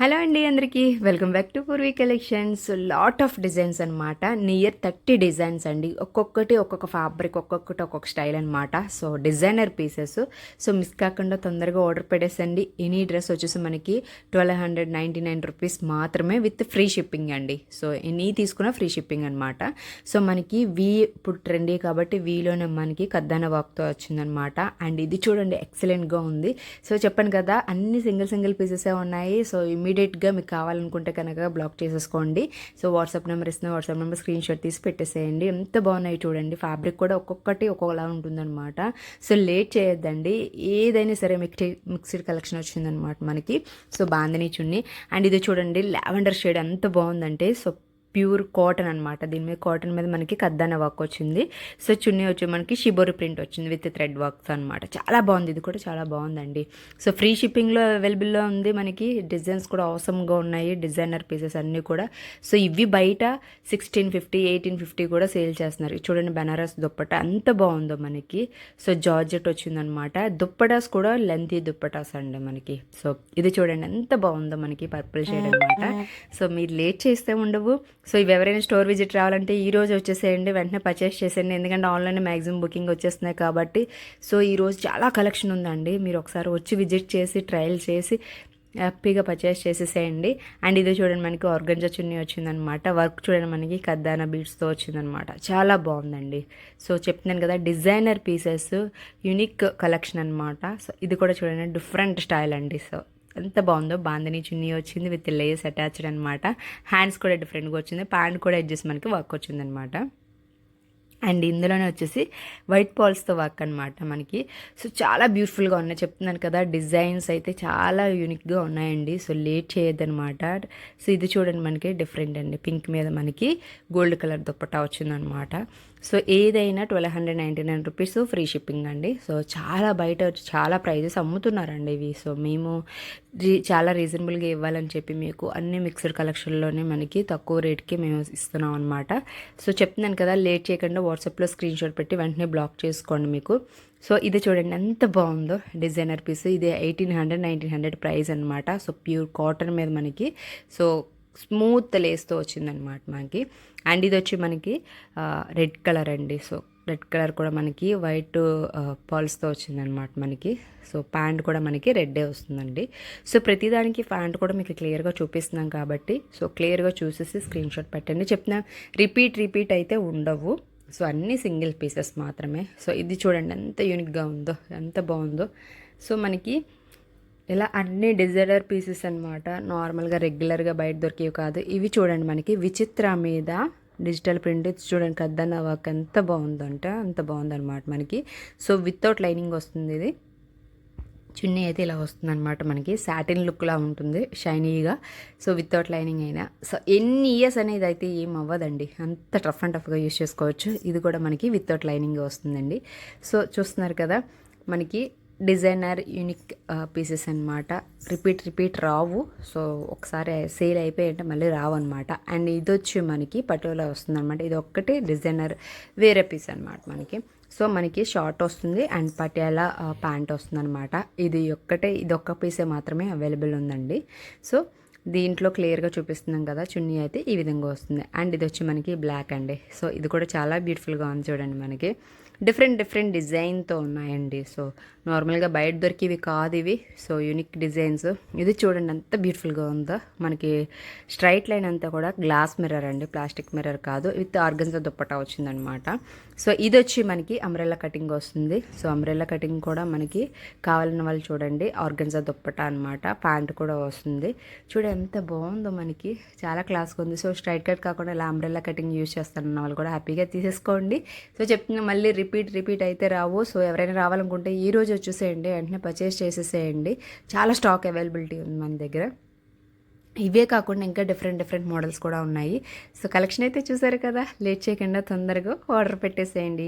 Hello అండి అందరికీ welcome back to Purvi collections. Lot of designs అనమాట. నియర్ 30 డిజైన్స్ అండి. ఒక్కొక్కటి ఒక్కొక్క ఫ్యాబ్రిక్, ఒక్కొక్కటి ఒక్కొక్క స్టైల్ అనమాట. So designer pieces. So miss కాకుండా తొందరగా ఆర్డర్ పెట్టేసండి. ఎనీ డ్రెస్ వచ్చేసి మనకి 1299 రూపీస్ మాత్రమే విత్ ఫ్రీ షిప్పింగ్ అండి. సో ఎనీ తీసుకున్న ఫ్రీ షిప్పింగ్ అనమాట. సో మనకి ఇప్పుడు ట్రెండీ కాబట్టి వీలోనే మనకి కద్దాన వర్క్తో వచ్చిందనమాట. అండ్ ఇది చూడండి ఎక్సలెంట్గా ఉంది. సో చెప్పాను కదా అన్ని సింగిల్ పీసెసే ఉన్నాయి. సో ఇమీడియట్గా మీకు కావాలనుకుంటే కనుక బ్లాక్ చేసేసుకోండి. సో వాట్సాప్ నెంబర్ ఇస్తున్న వాట్సాప్ నెంబర్ స్క్రీన్ షాట్ తీసి పెట్టేసేయండి. ఎంత బాగున్నాయి చూడండి. ఫ్యాబ్రిక్ కూడా ఒక్కొక్కటి ఒక్కొక్కలా ఉంటుందన్నమాట. సో లేట్ చేయొద్దండి. ఏదైనా సరే మిక్స్డ్ కలెక్షన్ వచ్చిందనమాట మనకి. So bandhani chunni. అండ్ ఇది చూడండి లావెండర్ షేడ్ ఎంత బాగుందంటే సో ప్యూర్ కాటన్ అనమాట. దీని మీద కాటన్ మీద మనకి కద్దాన వర్క్ వచ్చింది. సో చున్నీ వచ్చి మనకి షిబోరి ప్రింట్ వచ్చింది విత్ థ్రెడ్ వర్క్స్ అనమాట. చాలా బాగుంది. ఇది కూడా చాలా బాగుందండి. సో ఫ్రీ షిప్పింగ్లో అవైలబుల్లో ఉంది మనకి. డిజైన్స్ కూడా అవసరంగా ఉన్నాయి. డిజైనర్ పీసెస్ అన్నీ కూడా. సో ఇవి బయట 1650 1850 కూడా సేల్ చేస్తున్నారు. చూడండి బనారస్ దుప్పట ఎంత బాగుందో మనకి. సో జార్జెట్ వచ్చిందనమాట. దుప్పటాస్ కూడా లెంతీ దుప్పటాస్ అండి మనకి. సో ఇది చూడండి ఎంత బాగుందో మనకి పర్పుల్ షేడ్ అనమాట. సో మీరు లేట్ చేస్తే ఉండవు. సో ఇవి ఎవరైనా స్టోర్ విజిట్ రావాలంటే ఈ రోజు వచ్చేసేయండి, వెంటనే పర్చేస్ చేసేయండి. ఎందుకంటే ఆన్లైన్ మ్యాక్సిమం బుకింగ్ వచ్చేస్తున్నాయి కాబట్టి. సో ఈరోజు చాలా కలెక్షన్ ఉందండి. మీరు ఒకసారి వచ్చి విజిట్ చేసి ట్రయల్ చేసి హ్యాపీగా పర్చేస్ చేసేసేయండి. అండ్ ఇది చూడండి మనకి ఆర్గంజా చున్నీ వచ్చిందనమాట. వర్క్ చూడండి మనకి కద్దానా బీడ్స్తో వచ్చిందనమాట. చాలా బాగుందండి. సో చెప్తున్నాను కదా డిజైనర్ పీసెస్ యూనిక్ కలెక్షన్ అనమాట. సో ఇది కూడా చూడండి డిఫరెంట్ స్టైల్ అండి. సో ఎంత బాగుందో. బాందిని చున్నీ వచ్చింది విత్ లేస్ అటాచ్డ్ అనమాట. హ్యాండ్స్ కూడా డిఫరెంట్గా వచ్చింది. ప్యాంట్ కూడా అడ్జస్ట్ మనకి వర్క్ వచ్చిందనమాట. అండ్ ఇందులోనే వచ్చేసి వైట్ పాల్స్తో వర్క్ అనమాట మనకి. సో చాలా బ్యూటిఫుల్గా ఉన్నాయి. చెప్తున్నాను కదా డిజైన్స్ అయితే చాలా యూనిక్గా ఉన్నాయండి. So late చేయొద్దనమాట. సో ఇది చూడండి మనకి డిఫరెంట్ అండి. పింక్ మీద మనకి గోల్డ్ కలర్ దుప్పటా వచ్చిందనమాట. సో ఏదైనా 1299 రూపీస్ ఫ్రీ షిప్పింగ్ అండి. సో చాలా బయట చాలా ప్రైజెస్ అమ్ముతున్నారండి ఇవి. సో మేము చాలా రీజనబుల్గా ఇవ్వాలని చెప్పి మీకు అన్ని మిక్స్డ్ కలెక్షన్లోనే మనకి తక్కువ రేట్కి మేము ఇస్తున్నాం అనమాట. సో చెప్తున్నాను కదా లేట్ చేయకుండా వాట్సాప్లో స్క్రీన్ షాట్ పెట్టి వెంటనే బ్లాక్ చేసుకోండి మీకు. సో ఇది చూడండి ఎంత బాగుందో డిజైనర్ పీస్. ఇది 1800 1900 ప్రైస్ అనమాట. సో ప్యూర్ కాటన్ మీద మనకి సో స్మూత్ లేస్తో వచ్చిందనమాట మనకి. అండ్ ఇది వచ్చి మనకి రెడ్ కలర్ అండి. సో రెడ్ కలర్ కూడా మనకి వైట్ పాల్స్తో వచ్చిందనమాట మనకి. సో ప్యాంట్ కూడా మనకి రెడ్డే వస్తుందండి. సో ప్రతిదానికి ప్యాంట్ కూడా మీకు క్లియర్గా చూపిస్తున్నాం కాబట్టి సో క్లియర్గా చూసేసి స్క్రీన్ షాట్ పెట్టండి. చెప్తున్నా రిపీట్ అయితే ఉండవు. సో అన్నీ సింగిల్ పీసెస్ మాత్రమే. సో ఇది చూడండి ఎంత యూనిక్గా ఉందో, ఎంత బాగుందో. సో మనకి ఇలా అన్ని డిజైనర్ పీసెస్ అనమాట. నార్మల్గా రెగ్యులర్గా బయట దొరికేవి కాదు. ఇవి చూడండి మనకి విచిత్ర మీద డిజిటల్ ప్రింట్ చూడండి కద్దన్న వర్క్ ఎంత బాగుందంటే అంత బాగుందనమాట మనకి. సో వితౌట్ లైనింగ్ వస్తుంది. ఇది చున్నీ అయితే ఇలా వస్తుందన్నమాట మనకి. సాటిన్ లుక్లా ఉంటుంది షైనీగా. సో వితౌట్ లైనింగ్ అయినా సో ఎన్ని ఇయర్స్ అనేది అయితే ఏం అవ్వదండి. అంత టఫ్గా యూస్ చేసుకోవచ్చు. ఇది కూడా మనకి వితౌట్ లైనింగ్ వస్తుందండి. సో చూస్తున్నారు కదా మనకి డిజైనర్ యూనిక్ పీసెస్ అనమాట. రిపీట్ రావు. సో ఒకసారి సేల్ అయిపోయాయంటే మళ్ళీ రావు అనమాట. అండ్ ఇది వచ్చి మనకి పటోలా వస్తుంది అనమాట. ఇది ఒక్కటి డిజైనర్ వేరే పీస్ అనమాట మనకి. సో మనకి షార్ట్ వస్తుంది అండ్ పటియాలా ప్యాంట్ వస్తుంది అనమాట. ఇది ఒక్క పీసే మాత్రమే అవైలబుల్ ఉందండి. సో దీంట్లో క్లియర్గా చూపిస్తున్నాం కదా చున్నీ అయితే ఈ విధంగా వస్తుంది. అండ్ ఇది వచ్చి మనకి బ్లాక్ అండి. సో ఇది కూడా చాలా బ్యూటిఫుల్గా ఉంది చూడండి మనకి. డిఫరెంట్ డిజైన్తో ఉన్నాయండి. సో నార్మల్గా బయట దొరికేవి కాదు ఇవి. So unique designs. ఇది చూడండి ఎంత బ్యూటిఫుల్గా ఉందో మనకి. స్ట్రైట్ లైన్ అంతా కూడా గ్లాస్ మిర్రర్ అండి, ప్లాస్టిక్ మిర్రర్ కాదు. విత్ ఆర్గన్జా దుప్పటా వచ్చిందనమాట. సో ఇది వచ్చి మనకి అంబ్రెల్లా కటింగ్ వస్తుంది. సో అంబ్రెల్లా కటింగ్ కూడా మనకి కావాలన్న వాళ్ళు చూడండి ఆర్గన్జా దుప్పటా అనమాట. ప్యాంట్ కూడా వస్తుంది. చూడండి ఎంత బాగుందో మనకి. చాలా క్లాస్గా ఉంది. సో స్ట్రైట్ కట్ కాకుండా ఇలా అంబ్రెల్లా కటింగ్ యూజ్ చేస్తారన్న వాళ్ళు కూడా హ్యాపీగా తీసేసుకోండి. సో చెప్తున్నా మళ్ళీ రిపీట్ అయితే రావు. సో ఎవరైనా రావాలనుకుంటే ఈ రోజు వచ్చేసేయండి, వెంటనే పర్చేస్ చేసేసేయండి. చాలా స్టాక్ అవైలబిలిటీ ఉంది మన దగ్గర. ఇవే కాకుండా ఇంకా డిఫరెంట్ మోడల్స్ కూడా ఉన్నాయి. సో కలెక్షన్ అయితే చూసారు కదా. లేట్ చేయకుండా తొందరగా ఆర్డర్ పెట్టేసేయండి.